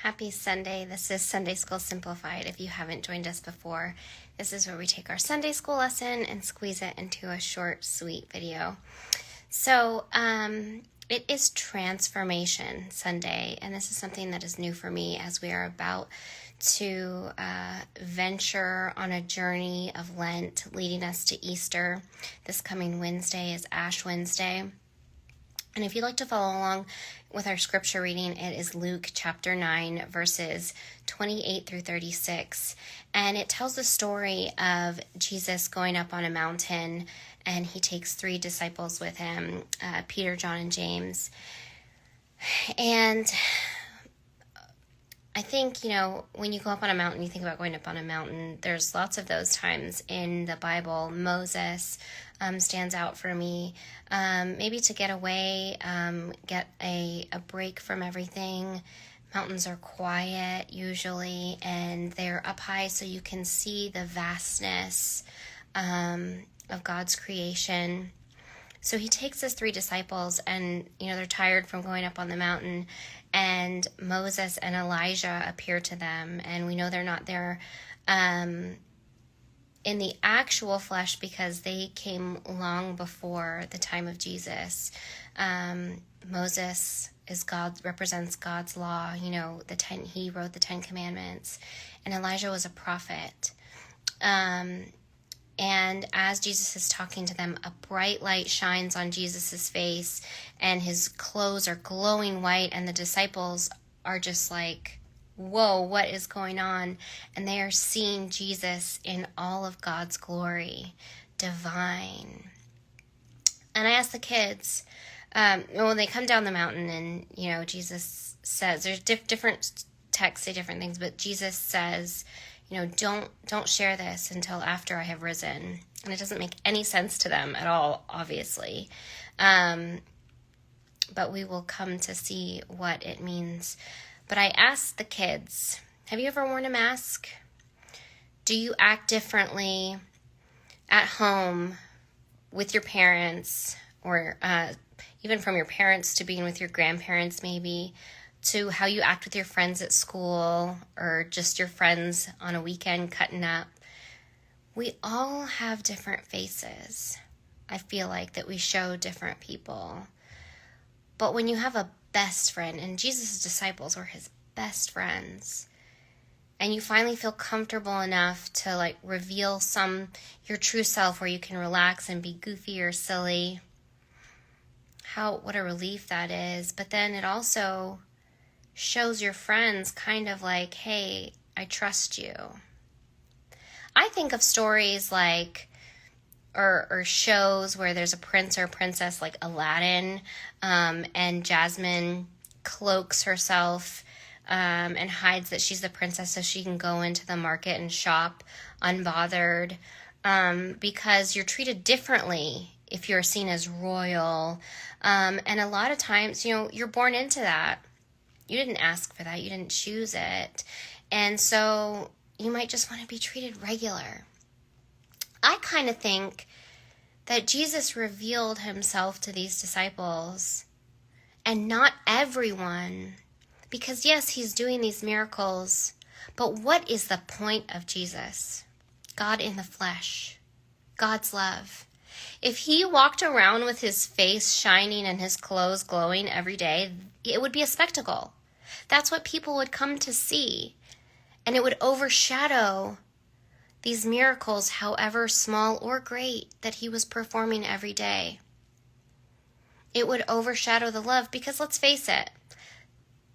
Happy Sunday. This is Sunday School Simplified. If you haven't joined us before, this is where we take our Sunday school lesson and squeeze it into a short, sweet video. So, it is Transformation Sunday, and this is something that is new for me as we are about to venture on a journey of Lent leading us to Easter. This coming Wednesday is Ash Wednesday. And if you'd like to follow along with our scripture reading, it is Luke chapter 9, verses 28 through 36. And it tells the story of Jesus going up on a mountain, and he takes 3 disciples with him, Peter, John, and James. And I think, when you go up on a mountain, you think about going up on a mountain, there's lots of those times in the Bible. Moses stands out for me. Maybe to get away, get a break from everything. Mountains are quiet usually, and they're up high so you can see the vastness of God's creation. So he takes his 3 disciples, and they're tired from going up on the mountain, and Moses and Elijah appear to them, and we know they're not there in the actual flesh because they came long before the time of Jesus. Moses is represents God's law. He wrote the 10 Commandments, and Elijah was a prophet. And as Jesus is talking to them, a bright light shines on Jesus's face, and his clothes are glowing white, and the disciples are just like, whoa, what is going on? And they are seeing Jesus in all of God's glory, divine. And I asked the kids, when they come down the mountain, and, Jesus says, there's different texts say different things, but Jesus says, don't share this until after I have risen. And it doesn't make any sense to them at all, obviously. But we will come to see what it means. But I asked the kids, have you ever worn a mask? Do you act differently at home with your parents, or even from your parents to being with your grandparents maybe, to how you act with your friends at school, or just your friends on a weekend cutting up? We all have different faces. I feel like that we show different people. But when you have a best friend, and Jesus' disciples were his best friends, and you finally feel comfortable enough to reveal your true self where you can relax and be goofy or silly, what a relief that is. But then it also shows your friends kind of like, hey, I trust you. I think of stories or shows where there's a prince or a princess like Aladdin, and Jasmine cloaks herself and hides that she's the princess so she can go into the market and shop unbothered, because you're treated differently if you're seen as royal. And a lot of times, you're born into that. You didn't ask for that. You didn't choose it. And so you might just want to be treated regular. I kind of think that Jesus revealed himself to these disciples, and not everyone, because yes, he's doing these miracles, but what is the point of Jesus? God in the flesh, God's love. If he walked around with his face shining and his clothes glowing every day, it would be a spectacle. That's what people would come to see, and it would overshadow these miracles, however small or great, that he was performing every day. It would overshadow the love, because let's face it,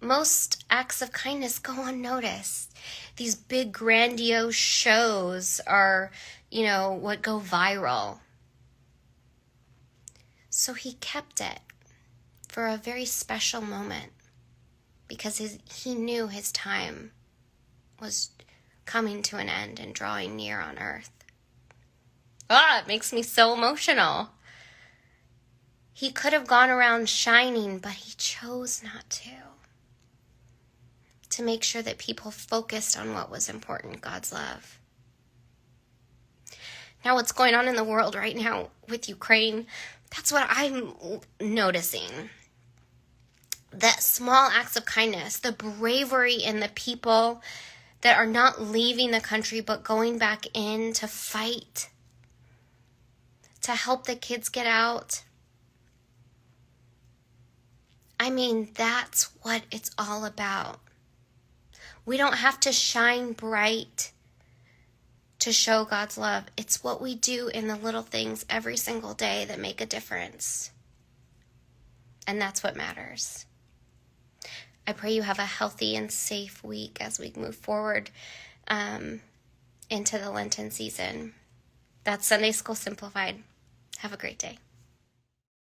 most acts of kindness go unnoticed. These big grandiose shows are, what go viral. So he kept it for a very special moment, because he knew his time was coming to an end and drawing near on earth. It makes me so emotional. He could have gone around shining, but he chose not to make sure that people focused on what was important, God's love. Now, what's going on in the world right now with Ukraine, that's what I'm noticing. that small acts of kindness, the bravery in the people that are not leaving the country but going back in to fight, to help the kids get out. I mean, that's what it's all about. We don't have to shine bright to show God's love. It's what we do in the little things every single day that make a difference. And that's what matters. I pray you have a healthy and safe week as we move forward into the Lenten season. That's Sunday School Simplified. Have a great day.